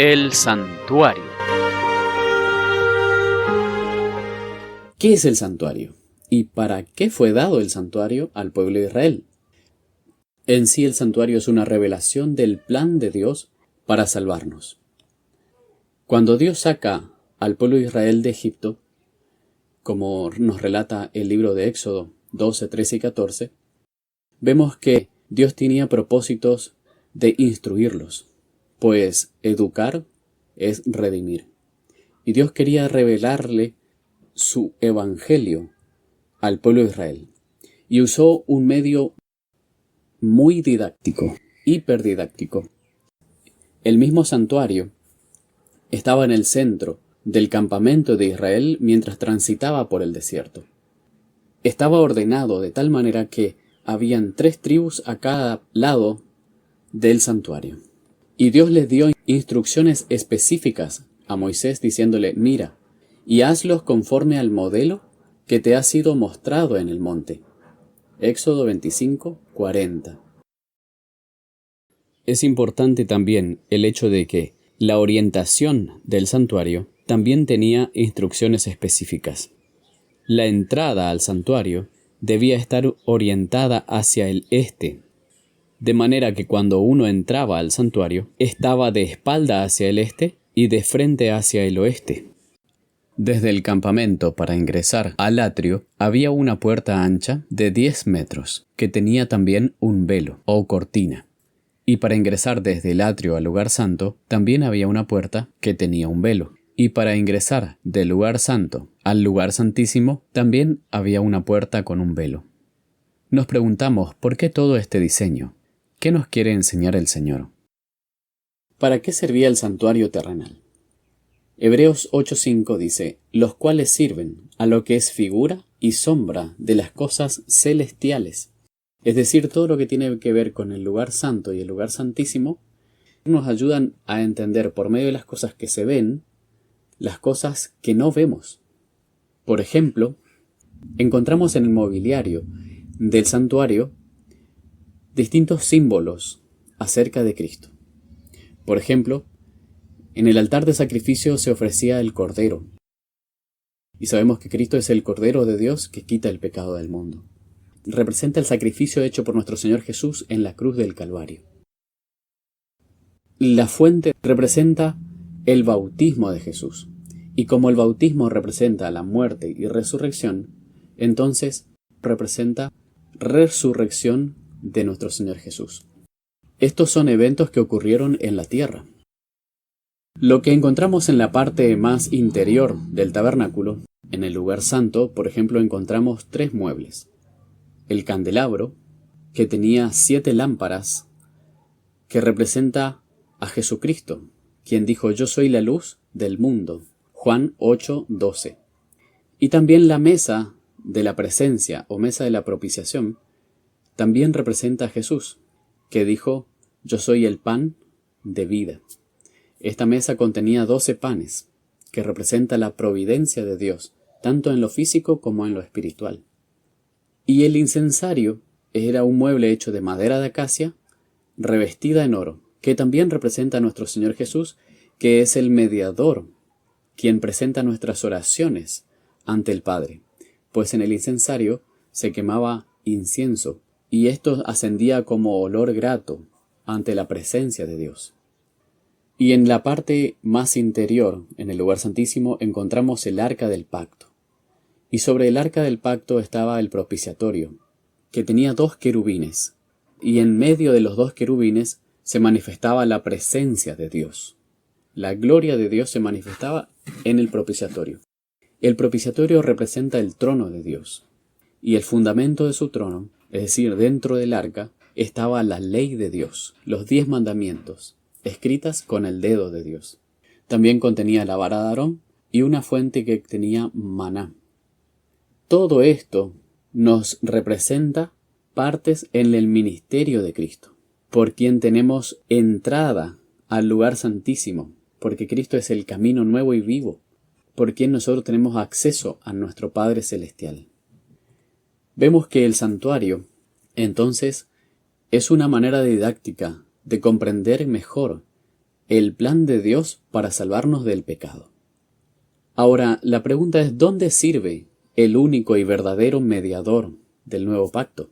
El santuario. ¿Qué es el santuario? ¿Y para qué fue dado el santuario al pueblo de Israel? En sí, el santuario es una revelación del plan de Dios para salvarnos. Cuando Dios saca al pueblo de Israel de Egipto, como nos relata el libro de Éxodo 12, 13 y 14, vemos que Dios tenía propósitos de instruirlos, pues educar es redimir. Y Dios quería revelarle su evangelio al pueblo de Israel. Y usó un medio muy didáctico, hiperdidáctico. El mismo santuario estaba en el centro del campamento de Israel mientras transitaba por el desierto. Estaba ordenado de tal manera que habían 3 tribus a cada lado del santuario. Y Dios les dio instrucciones específicas a Moisés diciéndole: mira, y hazlos conforme al modelo que te ha sido mostrado en el monte. Éxodo 25, 40. Es importante también el hecho de que la orientación del santuario también tenía instrucciones específicas. La entrada al santuario debía estar orientada hacia el este, de manera que cuando uno entraba al santuario, estaba de espalda hacia el este y de frente hacia el oeste. Desde el campamento para ingresar al atrio había una puerta ancha de 10 metros, que tenía también un velo o cortina. Y para ingresar desde el atrio al lugar santo, también había una puerta que tenía un velo. Y para ingresar del lugar santo al lugar santísimo, también había una puerta con un velo. Nos preguntamos, ¿por qué todo este diseño? ¿Qué nos quiere enseñar el Señor? ¿Para qué servía el santuario terrenal? Hebreos 8:5 dice: los cuales sirven a lo que es figura y sombra de las cosas celestiales. Es decir, todo lo que tiene que ver con el lugar santo y el lugar santísimo, nos ayudan a entender por medio de las cosas que se ven, las cosas que no vemos. Por ejemplo, encontramos en el mobiliario del santuario distintos símbolos acerca de Cristo. Por ejemplo, en el altar de sacrificio se ofrecía el Cordero. Y sabemos que Cristo es el Cordero de Dios que quita el pecado del mundo. Representa el sacrificio hecho por nuestro Señor Jesús en la cruz del Calvario. La fuente representa el bautismo de Jesús. Y como el bautismo representa la muerte y resurrección, entonces representa resurrección de nuestro Señor Jesús. Estos son eventos que ocurrieron en la tierra. Lo que encontramos en la parte más interior del tabernáculo, en el lugar santo, por ejemplo, encontramos 3 muebles. El candelabro, que tenía 7 lámparas, que representa a Jesucristo, quien dijo: yo soy la luz del mundo. Juan 8:12. Y también la mesa de la presencia o mesa de la propiciación, también representa a Jesús, que dijo: yo soy el pan de vida. Esta mesa contenía 12 panes, que representa la providencia de Dios, tanto en lo físico como en lo espiritual. Y el incensario era un mueble hecho de madera de acacia, revestida en oro, que también representa a nuestro Señor Jesús, que es el mediador, quien presenta nuestras oraciones ante el Padre, pues en el incensario se quemaba incienso, y esto ascendía como olor grato ante la presencia de Dios. Y en la parte más interior, en el lugar santísimo, encontramos el arca del pacto. Y sobre el arca del pacto estaba el propiciatorio, que tenía 2 querubines, y en medio de los 2 querubines se manifestaba la presencia de Dios. La gloria de Dios se manifestaba en el propiciatorio. El propiciatorio representa el trono de Dios, y el fundamento de su trono, es decir, dentro del arca, estaba la ley de Dios, los 10 mandamientos, escritas con el dedo de Dios. También contenía la vara de Aarón y una fuente que tenía maná. Todo esto nos representa partes en el ministerio de Cristo, por quien tenemos entrada al lugar santísimo, porque Cristo es el camino nuevo y vivo, por quien nosotros tenemos acceso a nuestro Padre Celestial. Vemos que el santuario, entonces, es una manera didáctica de comprender mejor el plan de Dios para salvarnos del pecado. Ahora, la pregunta es, ¿dónde sirve el único y verdadero mediador del nuevo pacto?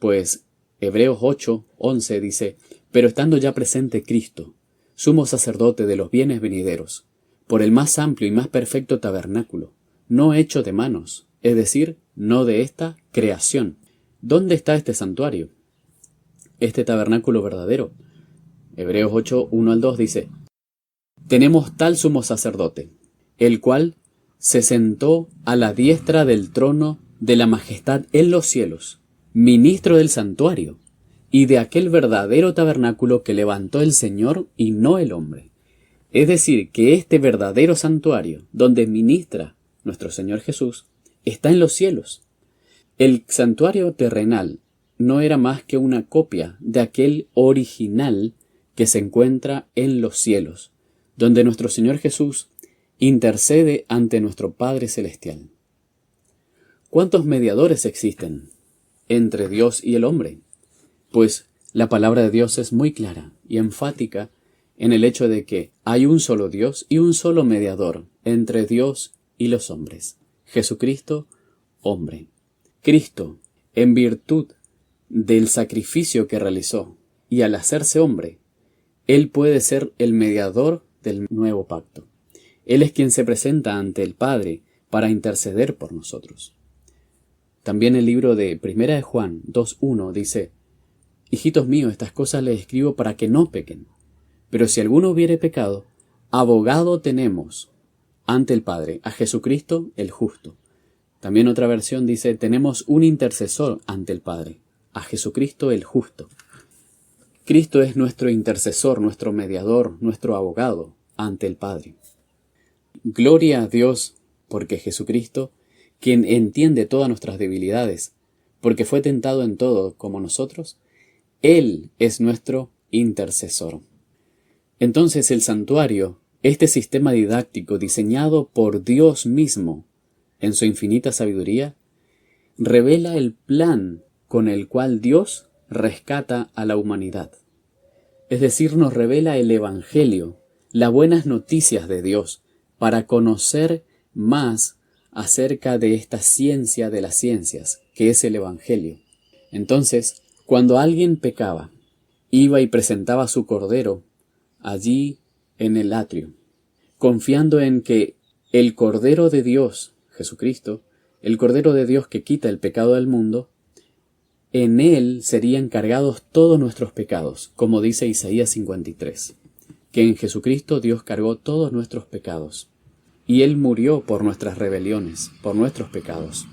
Pues Hebreos 8:11 dice, pero estando ya presente Cristo, sumo sacerdote de los bienes venideros, por el más amplio y más perfecto tabernáculo, no hecho de manos, es decir, no de esta creación. ¿Dónde está este santuario? Este tabernáculo verdadero. Hebreos 8:1-2 dice, tenemos tal sumo sacerdote, el cual se sentó a la diestra del trono de la majestad en los cielos, ministro del santuario, y de aquel verdadero tabernáculo que levantó el Señor y no el hombre. Es decir, que este verdadero santuario, donde ministra nuestro Señor Jesús, está en los cielos. El santuario terrenal no era más que una copia de aquel original que se encuentra en los cielos, donde nuestro Señor Jesús intercede ante nuestro Padre Celestial. ¿Cuántos mediadores existen entre Dios y el hombre? Pues la palabra de Dios es muy clara y enfática en el hecho de que hay un solo Dios y un solo mediador entre Dios y los hombres, Jesucristo, hombre. Cristo, en virtud del sacrificio que realizó y al hacerse hombre, Él puede ser el mediador del nuevo pacto. Él es quien se presenta ante el Padre para interceder por nosotros. También el libro de 1 de Juan 2:1 dice, hijitos míos, estas cosas les escribo para que no pequen. Pero si alguno hubiere pecado, abogado tenemos ante el Padre, a Jesucristo el justo. También otra versión dice, tenemos un intercesor ante el Padre, a Jesucristo el justo. Cristo es nuestro intercesor, nuestro mediador, nuestro abogado ante el Padre. Gloria a Dios, porque Jesucristo, quien entiende todas nuestras debilidades, porque fue tentado en todo como nosotros, Él es nuestro intercesor. Entonces el santuario, este sistema didáctico diseñado por Dios mismo en su infinita sabiduría, revela el plan con el cual Dios rescata a la humanidad. Es decir, nos revela el Evangelio, las buenas noticias de Dios, para conocer más acerca de esta ciencia de las ciencias, que es el Evangelio. Entonces, cuando alguien pecaba, iba y presentaba su cordero allí en el atrio, confiando en que el Cordero de Dios, Jesucristo, el Cordero de Dios que quita el pecado del mundo, en Él serían cargados todos nuestros pecados, como dice Isaías 53, que en Jesucristo Dios cargó todos nuestros pecados, y Él murió por nuestras rebeliones, por nuestros pecados.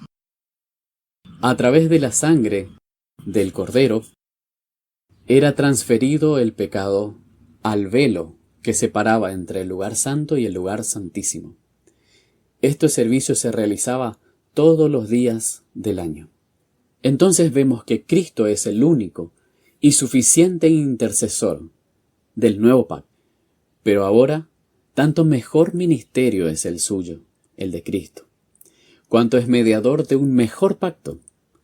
A través de la sangre del Cordero, era transferido el pecado al velo que separaba entre el lugar santo y el lugar santísimo. Este servicio se realizaba todos los días del año. Entonces vemos que Cristo es el único y suficiente intercesor del nuevo pacto. Pero ahora, tanto mejor ministerio es el suyo, el de Cristo, cuanto es mediador de un mejor pacto,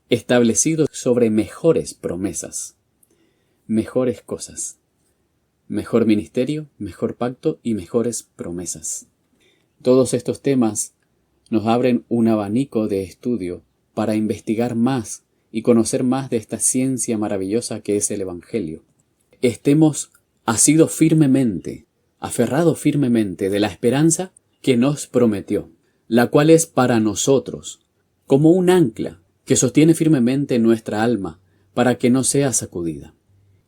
establecido sobre mejores promesas, mejores cosas, mejor ministerio, mejor pacto y mejores promesas. Todos estos temas nos abren un abanico de estudio para investigar más y conocer más de esta ciencia maravillosa que es el Evangelio. Estemos asidos firmemente, aferrados firmemente de la esperanza que nos prometió, la cual es para nosotros como un ancla que sostiene firmemente nuestra alma para que no sea sacudida,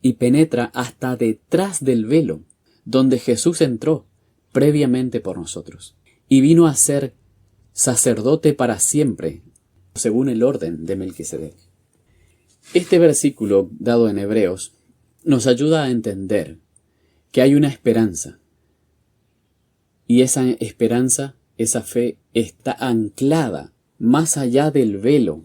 y penetra hasta detrás del velo donde Jesús entró previamente por nosotros, y vino a ser sacerdote para siempre, según el orden de Melquisedec. Este versículo dado en Hebreos nos ayuda a entender que hay una esperanza, y esa esperanza, esa fe, está anclada más allá del velo.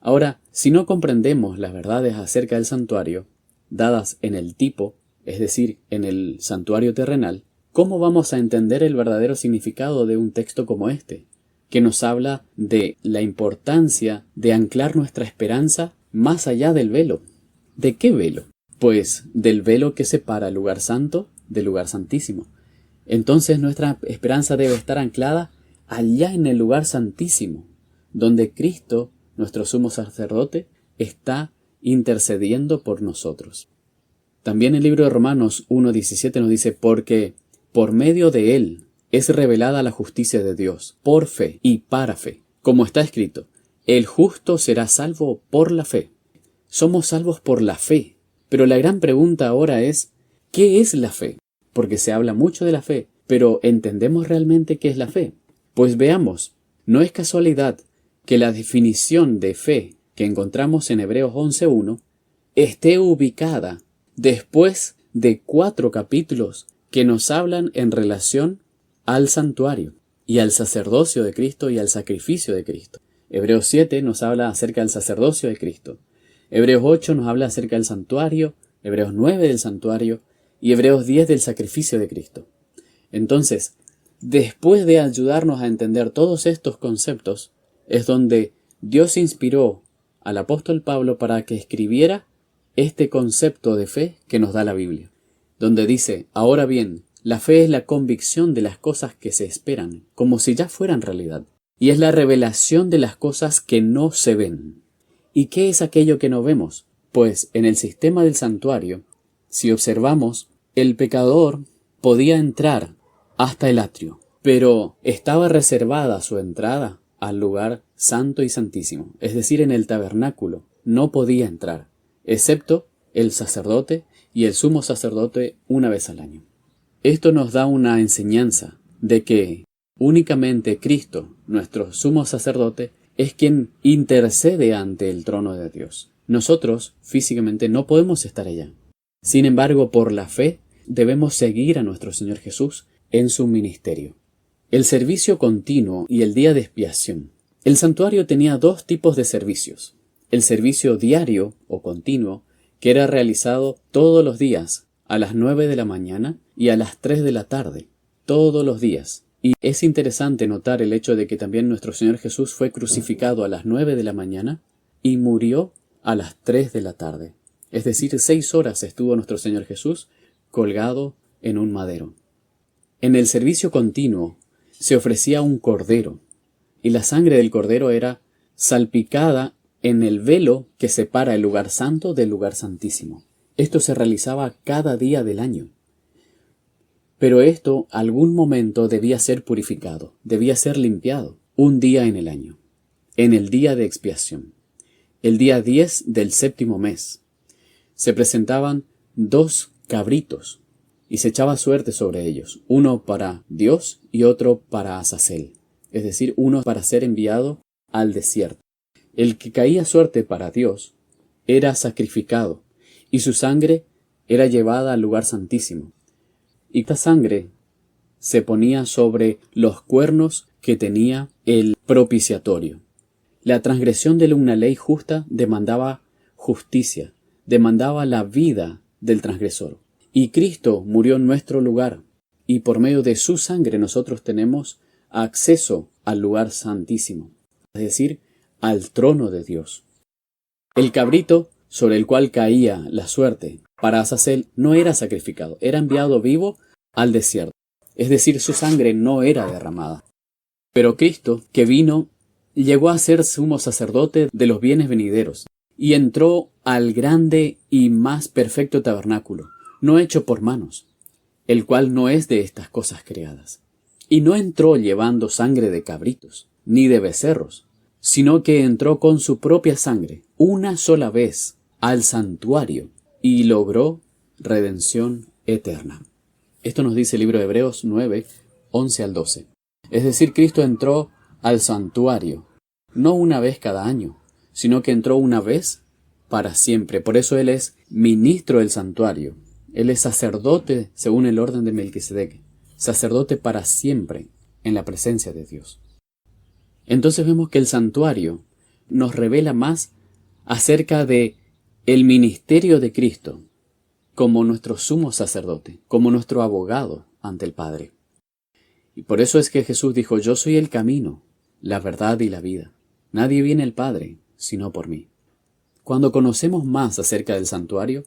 Ahora, si no comprendemos las verdades acerca del santuario, dadas en el tipo, es decir, en el santuario terrenal, ¿cómo vamos a entender el verdadero significado de un texto como este, que nos habla de la importancia de anclar nuestra esperanza más allá del velo? ¿De qué velo? Pues del velo que separa el lugar santo del lugar santísimo. Entonces nuestra esperanza debe estar anclada allá en el lugar santísimo, donde Cristo, nuestro sumo sacerdote, está intercediendo por nosotros. También el libro de Romanos 1:17 nos dice, porque por medio de él es revelada la justicia de Dios, por fe y para fe. Como está escrito, el justo será salvo por la fe. Somos salvos por la fe. Pero la gran pregunta ahora es, ¿qué es la fe? Porque se habla mucho de la fe, pero ¿entendemos realmente qué es la fe? Pues veamos, no es casualidad que la definición de fe que encontramos en Hebreos 11:1 esté ubicada después de 4 capítulos que nos hablan en relación al santuario y al sacerdocio de Cristo y al sacrificio de Cristo. Hebreos 7 nos habla acerca del sacerdocio de Cristo. Hebreos 8 nos habla acerca del santuario, Hebreos 9 del santuario y Hebreos 10 del sacrificio de Cristo. Entonces, después de ayudarnos a entender todos estos conceptos, es donde Dios inspiró al apóstol Pablo para que escribiera este concepto de fe que nos da la Biblia, donde dice, ahora bien, la fe es la convicción de las cosas que se esperan, como si ya fueran realidad, y es la revelación de las cosas que no se ven. ¿Y qué es aquello que no vemos? Pues en el sistema del santuario, si observamos, el pecador podía entrar hasta el atrio, pero estaba reservada su entrada al lugar santo y santísimo, es decir, en el tabernáculo, no podía entrar, excepto el sacerdote y el sumo sacerdote una vez al año. Esto nos da una enseñanza de que únicamente Cristo, nuestro sumo sacerdote, es quien intercede ante el trono de Dios. Nosotros, físicamente, no podemos estar allá. Sin embargo, por la fe, debemos seguir a nuestro Señor Jesús en su ministerio. El servicio continuo y el día de expiación. El santuario tenía 2 tipos de servicios. El servicio diario o continuo, que era realizado todos los días, a las 9 de la mañana y a las 3 de la tarde, todos los días. Y es interesante notar el hecho de que también nuestro Señor Jesús fue crucificado a las 9 de la mañana y murió a las 3 de la tarde. Es decir, 6 horas estuvo nuestro Señor Jesús colgado en un madero. En el servicio continuo se ofrecía un cordero, y la sangre del cordero era salpicada en el velo que separa el lugar santo del lugar santísimo. Esto se realizaba cada día del año. Pero esto, algún momento, debía ser purificado, debía ser limpiado, un día en el año, en el día de expiación. El día 10 del 7º mes, se presentaban 2 cabritos, y se echaba suerte sobre ellos, uno para Dios y otro para Azazel, es decir, uno para ser enviado al desierto. El que caía suerte para Dios era sacrificado, y su sangre era llevada al lugar santísimo. Y esta sangre se ponía sobre los cuernos que tenía el propiciatorio. La transgresión de una ley justa demandaba justicia, demandaba la vida del transgresor. Y Cristo murió en nuestro lugar, y por medio de su sangre nosotros tenemos acceso al lugar santísimo, es decir, al trono de Dios. El cabrito sobre el cual caía la suerte para Azazel no era sacrificado, era enviado vivo al desierto, es decir, su sangre no era derramada. Pero Cristo, que vino, llegó a ser sumo sacerdote de los bienes venideros, y entró al grande y más perfecto tabernáculo, no hecho por manos, el cual no es de estas cosas creadas. Y no entró llevando sangre de cabritos, ni de becerros, sino que entró con su propia sangre, una sola vez, al santuario, y logró redención eterna. Esto nos dice el libro de Hebreos 9, 11 al 12. Es decir, Cristo entró al santuario, no una vez cada año, sino que entró una vez para siempre. Por eso Él es ministro del santuario. Él es sacerdote según el orden de Melquisedec, sacerdote para siempre en la presencia de Dios. Entonces vemos que el santuario nos revela más acerca de el ministerio de Cristo como nuestro sumo sacerdote, como nuestro abogado ante el Padre. Y por eso es que Jesús dijo, yo soy el camino, la verdad y la vida. Nadie viene al Padre sino por mí. Cuando conocemos más acerca del santuario,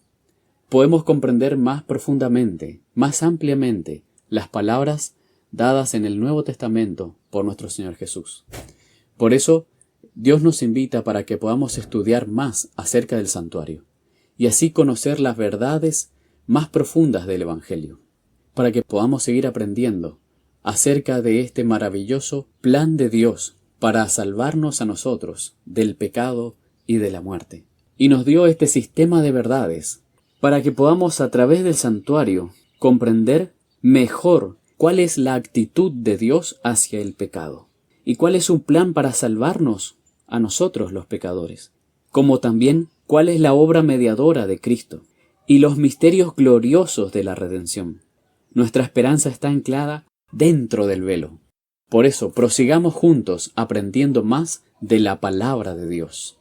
podemos comprender más profundamente, más ampliamente, las palabras dadas en el Nuevo Testamento por nuestro Señor Jesús. Por eso, Dios nos invita para que podamos estudiar más acerca del santuario y así conocer las verdades más profundas del Evangelio, para que podamos seguir aprendiendo acerca de este maravilloso plan de Dios para salvarnos a nosotros del pecado y de la muerte. Y nos dio este sistema de verdades para que podamos a través del santuario comprender mejor cuál es la actitud de Dios hacia el pecado y cuál es su plan para salvarnos a nosotros los pecadores, como también cuál es la obra mediadora de Cristo y los misterios gloriosos de la redención. Nuestra esperanza está anclada dentro del velo. Por eso, prosigamos juntos aprendiendo más de la palabra de Dios.